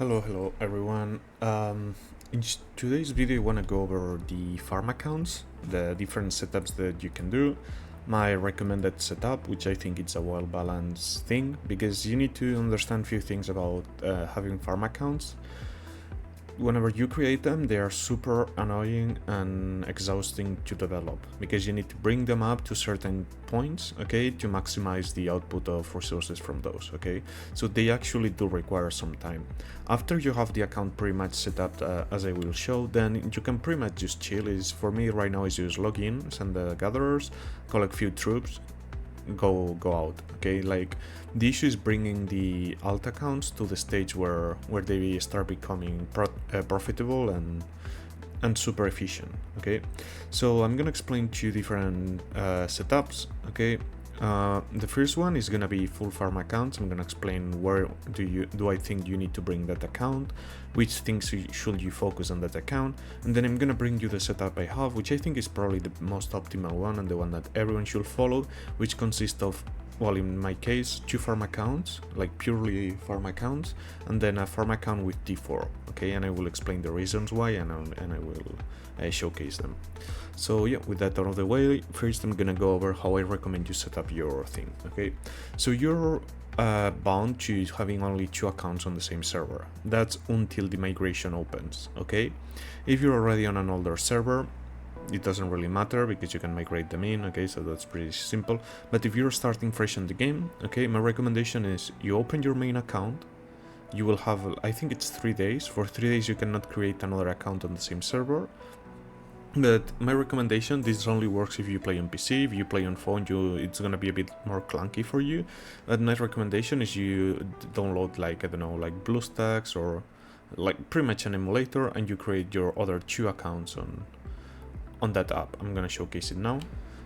Hello everyone. In today's video, I want to go over the farm accounts, the different setups that you can do, my recommended setup, which I think it's a well-balanced thing because you need to understand a few things about having farm accounts. Whenever you create them, they are super annoying and exhausting to develop because you need to bring them up to certain points, okay, to maximize the output of resources from those, okay. So they actually do require some time. After you have the account pretty much set up as I will show, then you can pretty much just chill. Is for me right now is just log in, send the gatherers, collect few troops, go out, okay. Like the issue is bringing the alt accounts to the stage where they start becoming profitable and super efficient, okay. So I'm gonna explain two different setups, okay. The first one is gonna be full farm accounts. I'm gonna explain where do I think you need to bring that account, which things should you focus on that account, and then I'm gonna bring you the setup I have, which I think is probably the most optimal one and the one that everyone should follow, which consists of, well, in my case, two farm accounts, like purely farm accounts, and then a farm account with T4, okay, and I will explain the reasons why, and I will showcase them. So yeah, with that out of the way, first I'm gonna go over how I recommend you set up your thing, okay. So you're bound to having only two accounts on the same server. That's until the migration opens, okay. If you're already on an older server, it doesn't really matter because you can migrate them in, okay, so that's pretty simple. But if you're starting fresh in the game, okay, my recommendation is you open your main account. You will have, I think it's 3 days. For 3 days you cannot create another account on the same server. But my recommendation, this only works if you play on PC. If you play on phone, it's gonna be a bit more clunky for you. But my recommendation is you download, like, I don't know, like BlueStacks or like pretty much an emulator, and you create your other two accounts on that app. I'm gonna showcase it now.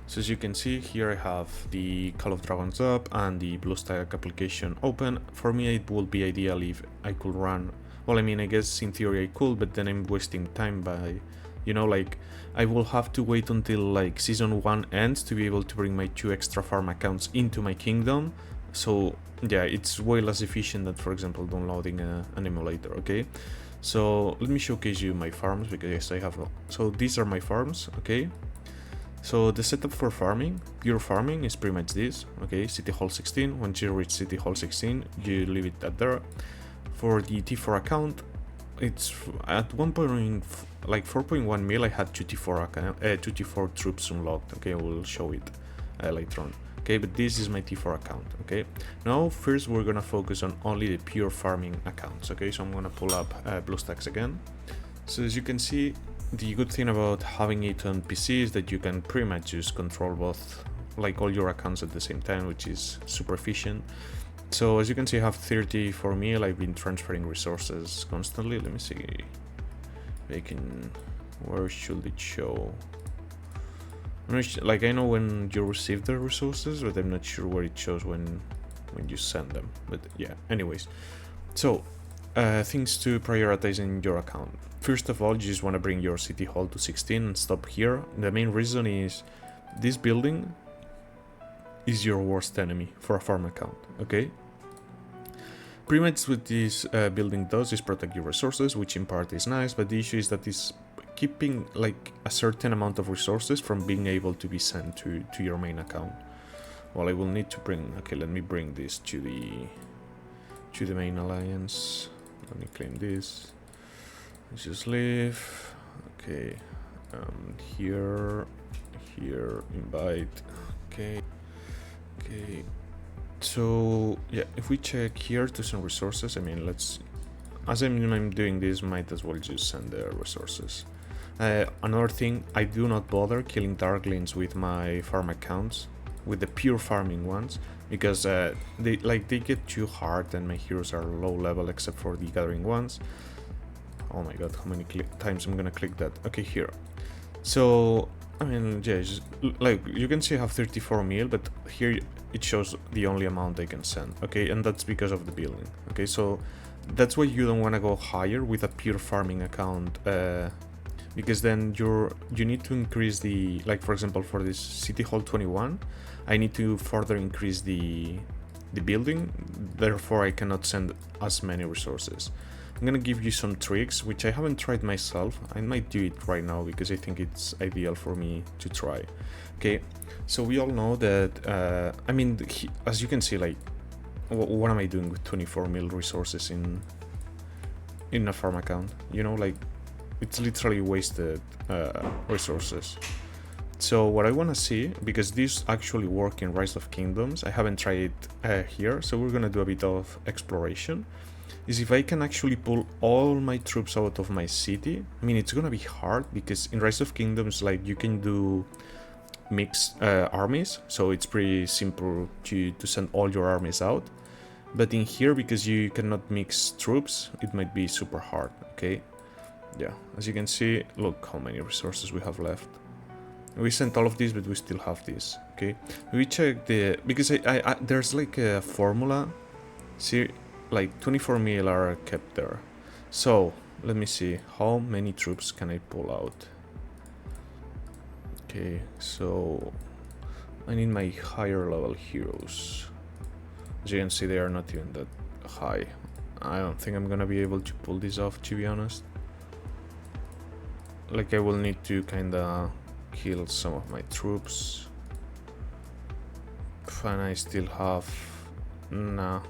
So as you can see here, I have the Call of Dragons app and the BlueStack application open. For me, it would be ideal if I could run, well, I mean, I guess in theory I could, but then I'm wasting time by, like I will have to wait until like season 1 ends to be able to bring my 2 extra farm accounts into my kingdom. So yeah, it's way less efficient than, for example, downloading an emulator, okay. So let me showcase you my farms, because yes, I have, so these are my farms, okay. So the setup for farming, pure farming, is pretty much this, okay. City Hall 16, once you reach City Hall 16, you leave it at there. For the T4 account, it's at one point, like 4.1 mil, I had 2 T4 troops unlocked, okay. I will show it later on, okay. But this is my T4 account, okay. Now first we're gonna focus on only the pure farming accounts, okay. So I'm gonna pull up BlueStacks again. So as you can see, the good thing about having it on PC is that you can pretty much just control both, like all your accounts at the same time, which is super efficient. So as you can see, I have 34 mil. I've been transferring resources constantly. Let me see if I can, where should it show? Like, I know when you receive the resources, but I'm not sure where it shows when you send them. But yeah, anyways, so things to prioritize in your account. First of all, you just want to bring your City Hall to 16 and stop here. The main reason is this building is your worst enemy for a farm account, okay. Pretty much what this building does is protect your resources, which in part is nice, but the issue is that it's keeping like a certain amount of resources from being able to be sent to your main account. Well, I will need to bring, okay, let me bring this to the main alliance. Let me claim this. Let's just leave. Okay, here, invite. Okay. So yeah, if we check here to send resources, I mean, as I'm doing this, might as well just send the resources. Another thing, I do not bother killing Darklings with my farm accounts, with the pure farming ones, because they get too hard and my heroes are low level except for the gathering ones. Oh my god, how many times I'm gonna click that? Okay, here. So I mean, yeah, just, like you can see I have 34 mil, but here it shows the only amount I can send, okay, and that's because of the building, okay. So that's why you don't want to go higher with a pure farming account, because then you need to increase the, like, for example, for this City Hall 21, I need to further increase the building, therefore I cannot send as many resources. I'm gonna give you some tricks, which I haven't tried myself. I might do it right now because I think it's ideal for me to try. Okay, so we all know that, I mean, as you can see, like, what am I doing with 24 mil resources in a farm account? You know, like, it's literally wasted resources. So what I want to see, because this actually work in Rise of Kingdoms, I haven't tried it here, so we're gonna do a bit of exploration, is if I can actually pull all my troops out of my city. I mean, it's gonna be hard because in Rise of Kingdoms, like, you can do mixed armies, so it's pretty simple to send all your armies out. But in here, because you cannot mix troops, it might be super hard, okay? Yeah, as you can see, look how many resources we have left. We sent all of these, but we still have this, okay? We check the... because I there's like a formula. See, like 24 mil are kept there. So, let me see, how many troops can I pull out? Okay, so I need my higher level heroes. As you can see, they are not even that high. I don't think I'm gonna be able to pull this off, to be honest. Like, I will need to kinda kill some of my troops. And I still have... nah.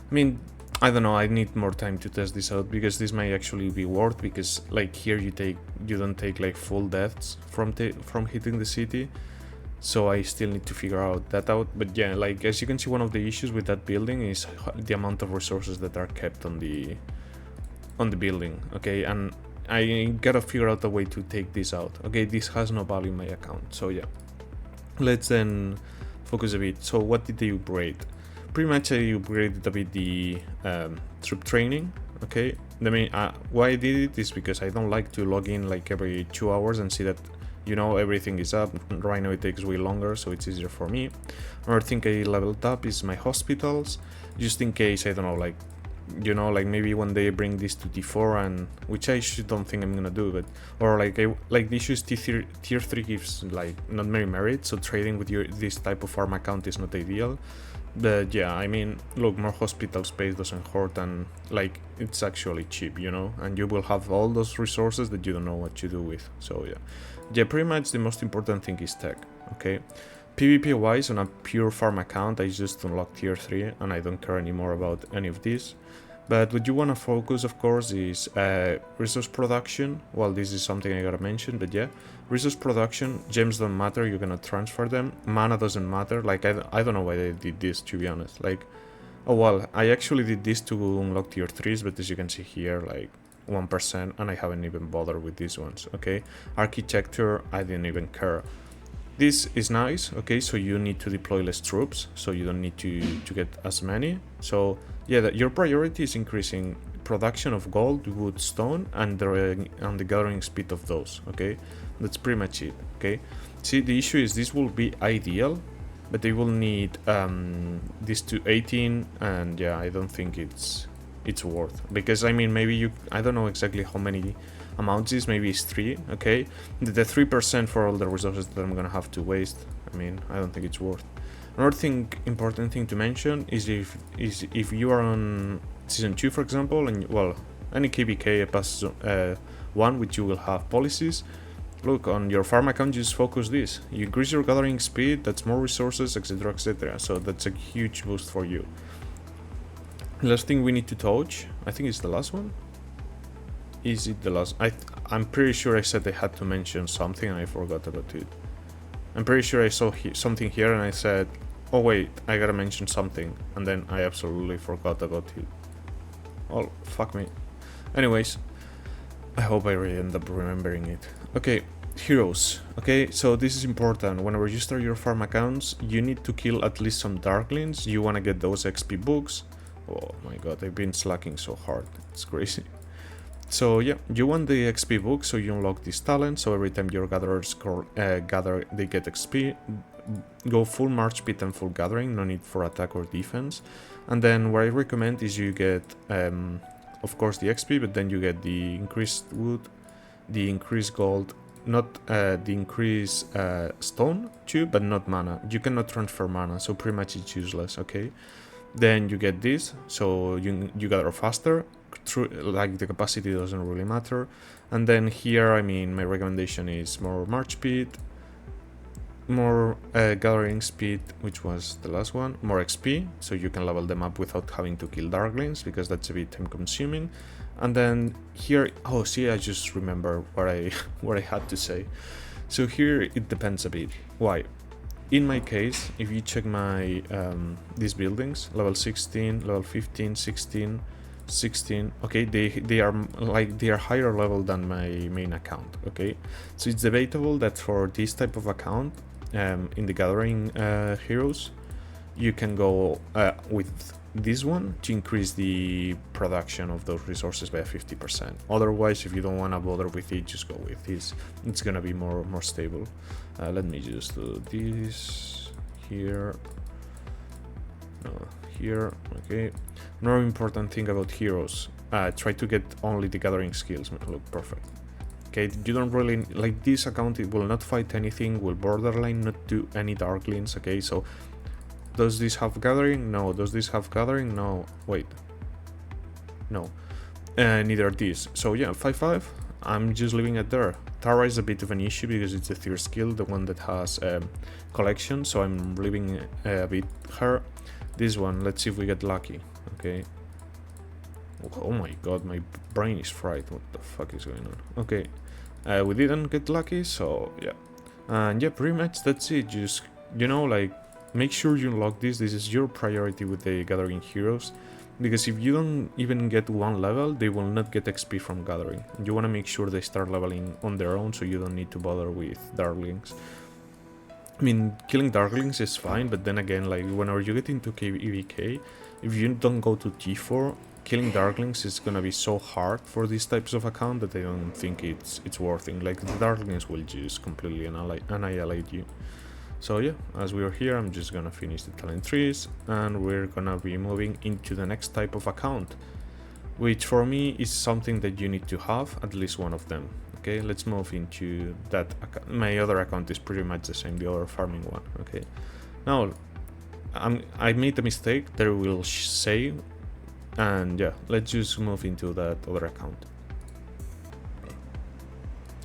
I mean, I don't know, I need more time to test this out, because this might actually be worth, because like here you don't take like full deaths from hitting the city. So I still need to figure that out. But yeah, like, as you can see, one of the issues with that building is the amount of resources that are kept on the building, okay? And I gotta figure out a way to take this out. Okay, this has no value in my account, so yeah. Let's then focus a bit. So what did they upgrade? Pretty much I upgraded a bit the troop training, okay? Why I did it is because I don't like to log in like every 2 hours and see that, you know, everything is up. Right now it takes way longer, so it's easier for me. Another thing I leveled up is my hospitals, just in case, I don't know, like, you know, like maybe one day I bring this to T4, and which I don't think I'm gonna do, but or like the issue is tier 3 gives like not many merit, so trading with this type of farm account is not ideal. But yeah, I mean, look, more hospital space doesn't hurt, and like, it's actually cheap, you know, and you will have all those resources that you don't know what to do with. So yeah, pretty much the most important thing is tech, okay? PvP wise, on a pure farm account, I just unlocked tier 3 and I don't care anymore about any of this. But what you want to focus, of course, is resource production. Well, this is something I gotta mention, but yeah, resource production, gems don't matter, you're gonna transfer them. Mana doesn't matter. Like, I don't know why I did this, to be honest. Like, oh well, I actually did this to unlock tier 3s, but as you can see here, like 1%, and I haven't even bothered with these ones, okay? Architecture, I didn't even care. This is nice, okay, so you need to deploy less troops, so you don't need to get as many. So yeah, your priority is increasing production of gold, wood, stone, and the gathering speed of those, okay? That's pretty much it, okay? See, the issue is this will be ideal, but they will need this to 18, and yeah, I don't think it's worth, because I mean, maybe I don't know exactly how many amounts is, maybe it's 3, okay? The 3% for all the resources that I'm gonna have to waste, I mean, I don't think it's worth. Another important thing to mention is if you are on season 2, for example, and well, any KVK past 1, which you will have policies, look, on your farm account, you just focus this. You increase your gathering speed, that's more resources, etc, etc, so that's a huge boost for you. Last thing we need to touch, I think it's the last one. Is it the last? I'm pretty sure I said I had to mention something and I forgot about it. I'm pretty sure I saw something here and I said, oh wait, I gotta mention something, and then I absolutely forgot about it. Oh, fuck me. Anyways, I hope I really end up remembering it. Okay, heroes. Okay, so this is important. Whenever you start your farm accounts, you need to kill at least some darklings. You want to get those XP books. Oh my god, I've been slacking so hard. It's crazy. So yeah, you want the XP book, so you unlock this talent, so every time your gatherers gather, they get XP. Go full march speed and full gathering, no need for attack or defense. And then what I recommend is you get, of course, the XP, but then you get the increased wood, the increased gold, not the increased stone too, but not mana. You cannot transfer mana, so pretty much it's useless, okay? Then you get this, so you gather faster. Through, like, the capacity doesn't really matter. And then here, I mean, my recommendation is more march speed, more gathering speed, which was the last one, more XP, so you can level them up without having to kill darklings, because that's a bit time consuming. And then here, oh, see, I just remember what I what I had to say. So here it depends a bit. Why? In my case, if you check my these buildings, level 16, level 15, 16, 16, okay, they are higher level than my main account, okay? So it's debatable that for this type of account, in the gathering heroes, you can go with this one to increase the production of those resources by 50%. Otherwise, if you don't want to bother with it, just go with this. It's gonna be more stable. Let me just do this here. No, here. Okay. Another important thing about heroes: try to get only the gathering skills. Look perfect. Okay, you don't really like this account. It will not fight anything. Will borderline not do any darklings. Okay, so does this have gathering? No. Does this have gathering? No. Wait. No. Neither this. So yeah, 5/5. I'm just leaving it there. Tara is a bit of an issue because it's the third skill, the one that has collection. So I'm leaving a bit her. This one, let's see if we get lucky. Okay. Oh my god, my brain is fried. What the fuck is going on? Okay. We didn't get lucky, so yeah. And yeah, pretty much that's it. Just, you know, like, make sure you unlock this. This is your priority with the gathering heroes, because if you don't even get one level, they will not get XP from gathering. You want to make sure they start leveling on their own, so you don't need to bother with darklings. I mean, killing darklings is fine, but then again, like, whenever you get into EVK, if you don't go to T4, killing darklings is gonna be so hard for these types of account that I don't think it's worth it. Like, the darklings will just completely annihilate you. So yeah, as we are here, I'm just gonna finish the talent trees, and we're gonna be moving into the next type of account, which for me is something that you need to have at least one of them. Okay, let's move into that account. My other account is pretty much the same, the other farming one. Okay, now I made a mistake that I will say, and yeah, let's just move into that other account.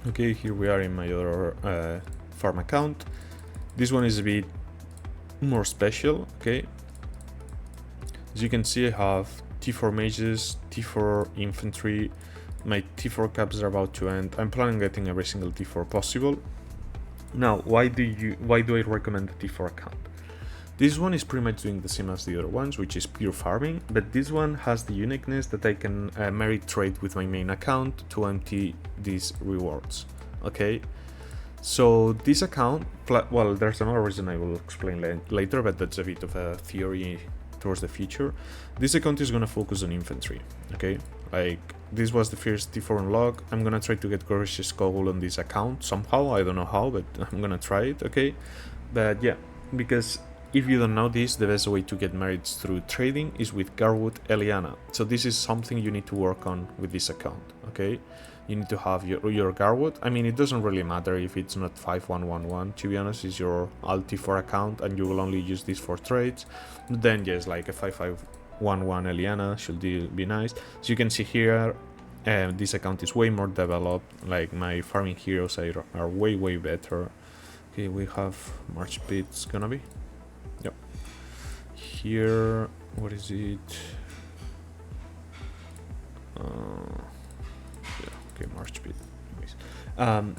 Okay, here we are in my other farm account. This one is a bit more special. Okay, as you can see, I have T4 mages, T4 infantry. My T4 caps are about to end. I'm planning on getting every single T4 possible. Now, why do I recommend the T4 account? This one is pretty much doing the same as the other ones, which is pure farming, but this one has the uniqueness that I can merit trade with my main account to empty these rewards. Okay, so this account, well, there's another reason I will explain later, but that's a bit of a theory towards the future. This account is gonna focus on infantry. Okay, like, this was the first T4 unlock. I'm gonna try to get Gorgeous Goal on this account somehow. I don't know how, but I'm gonna try it. Okay, but yeah, because if you don't know this, the best way to get merits through trading is with Garwood Eliana. So this is something you need to work on with this account. Okay, you need to have your Garwood. I mean, it doesn't really matter if it's not 5111. To be honest, it's your alt T4 account, and you will only use this for trades. Then yes, like a 5511 Eliana should be nice. So you can see here, this account is way more developed. Like, my farming heroes are way better. Okay, we have March Speed's gonna be. Yep. Here, what is it? Yeah, okay, March speed. Anyways,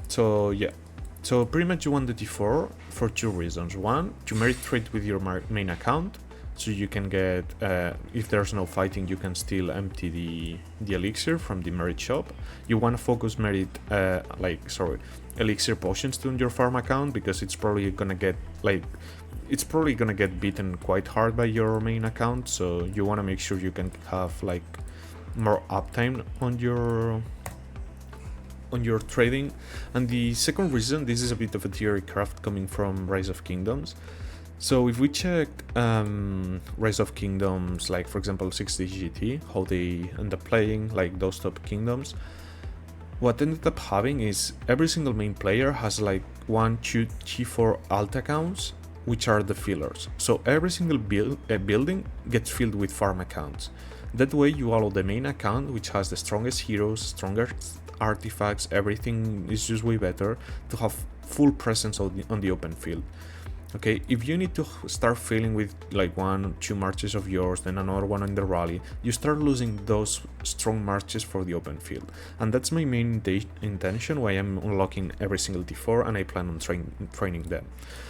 so yeah, so pretty much you want the T4 for two reasons. One, to merit trade with your main account, so you can get, if there's no fighting, you can still empty the elixir from the merit shop. You want to focus merit, elixir potions on your farm account, because it's probably gonna get beaten quite hard by your main account. So you want to make sure you can have like more uptime on your trading. And the second reason, this is a bit of a theory craft coming from Rise of Kingdoms. So if we check Rise of Kingdoms, like for example 6D GT, how they end up playing, like those top kingdoms, what ended up having is every single main player has like 1, 2, T4 alt accounts, which are the fillers. So every single building gets filled with farm accounts. That way you allow the main account, which has the strongest heroes, strongest artifacts, everything is just way better, to have full presence on the open field. Okay, if you need to start filling with like 1-2 marches of yours, then another one in the rally, you start losing those strong marches for the open field. And that's my main intention why I'm unlocking every single T4 and I plan on training them.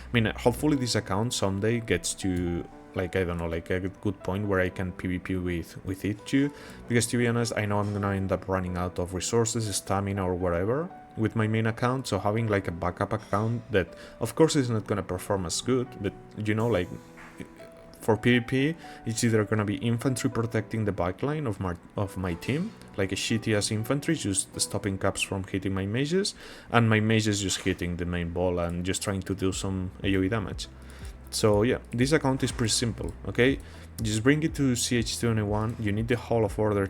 I mean, hopefully this account someday gets to, like, I don't know, like a good point where I can PvP with it too, because to be honest, I know I'm gonna end up running out of resources, stamina or whatever with my main account, so having like a backup account that of course is not gonna perform as good, but you know, like for PvP it's either gonna be infantry protecting the backline of my team, like a shitty ass infantry just stopping caps from hitting my mages, and my mages just hitting the main ball and just trying to do some AoE damage. So yeah, this account is pretty simple, okay? Just bring it to CH21, you need the Hall of Order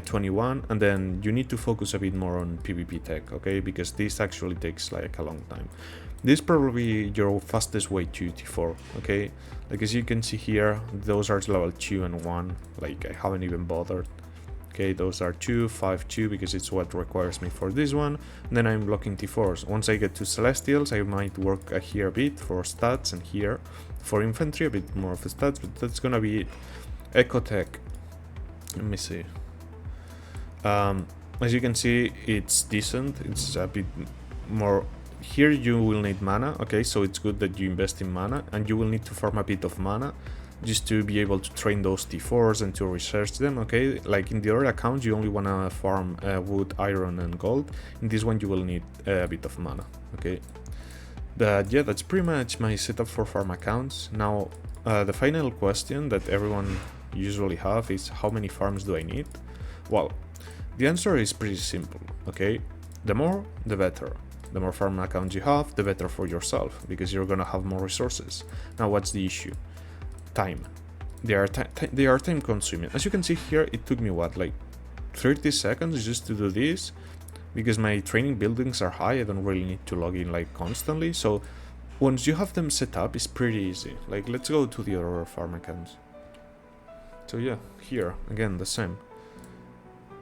21, and then you need to focus a bit more on PvP tech, okay? Because this actually takes like a long time. This is probably your fastest way to T4, okay? Like as you can see here, those are level 2 and 1, like I haven't even bothered. Okay, those are 2, 5, 2, because it's what requires me for this one. And then I'm blocking T4s. Once I get to Celestials, I might work here a bit for stats, and here for infantry a bit more of the stats, but that's gonna be it. Ecotech, let me see. As you can see, it's decent, it's a bit more. Here you will need mana, okay, so it's good that you invest in mana, and you will need to farm a bit of mana just to be able to train those T4s and to research them, okay? Like in the other accounts you only wanna farm wood, iron and gold. In this one you will need a bit of mana, okay? But yeah, that's pretty much my setup for farm accounts. Now the final question that everyone usually have is, how many farms do I need? Well, the answer is pretty simple, okay? The more, the better. The more farm accounts you have, the better for yourself, because you're gonna have more resources. Now what's the issue? Time. They are time consuming. As you can see here, it took me what, like 30 seconds just to do this, because my training buildings are high. I don't really need to log in like constantly. So once you have them set up, it's pretty easy. Like let's go to the other farm accounts. So yeah, here again the same.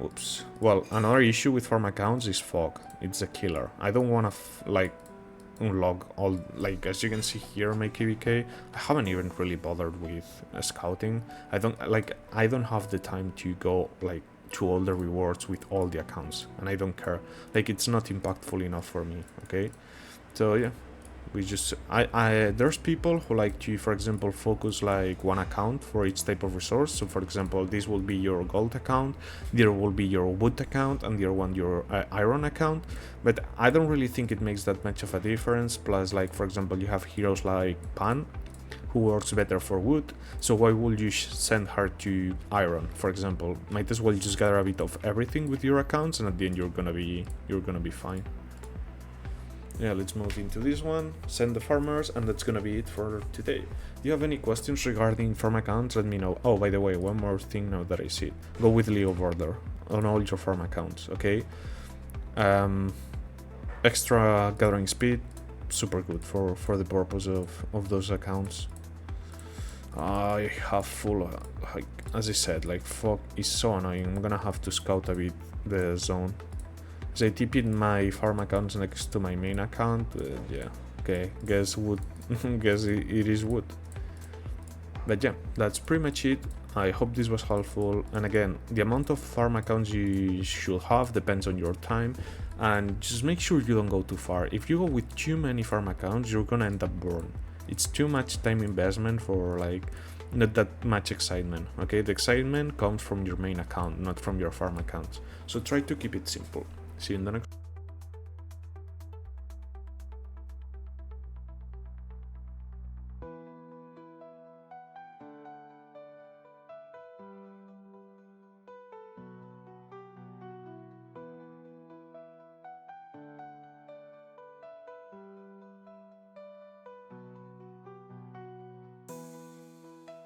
Oops. Well, another issue with farm accounts is fog. It's a killer. I don't want to like unlock all, like as you can see here, my KVK. I haven't even really bothered with scouting. I don't have the time to go like to all the rewards with all the accounts, and I don't care. Like it's not impactful enough for me, okay? So yeah, we just there's people who like to, for example, focus like one account for each type of resource. So for example, this will be your gold account, there will be your wood account, and the other one your iron account. But I don't really think it makes that much of a difference. Plus, like for example, you have heroes like Pan who works better for wood, so why would you send her to iron, for example? Might as well just gather a bit of everything with your accounts, and at the end you're gonna be fine. Yeah, let's move into this one, send the farmers, and that's gonna be it for today. If you have any questions regarding farm accounts, let me know. Oh, by the way, one more thing now that I see it. Go with Leo Border on all your farm accounts, okay? Extra gathering speed, super good for the purpose of those accounts. I have full, like, as I said, like fog is so annoying. I'm gonna have to scout a bit the zone. So I TP'd my farm accounts next to my main account. Yeah, okay, guess wood. Guess it is wood. But yeah, that's pretty much it. I hope this was helpful. And again, the amount of farm accounts you should have depends on your time. And just make sure you don't go too far. If you go with too many farm accounts, you're gonna end up burned. It's too much time investment for like not that much excitement, okay? The excitement comes from your main account, not from your farm accounts. So try to keep it simple. See you in the next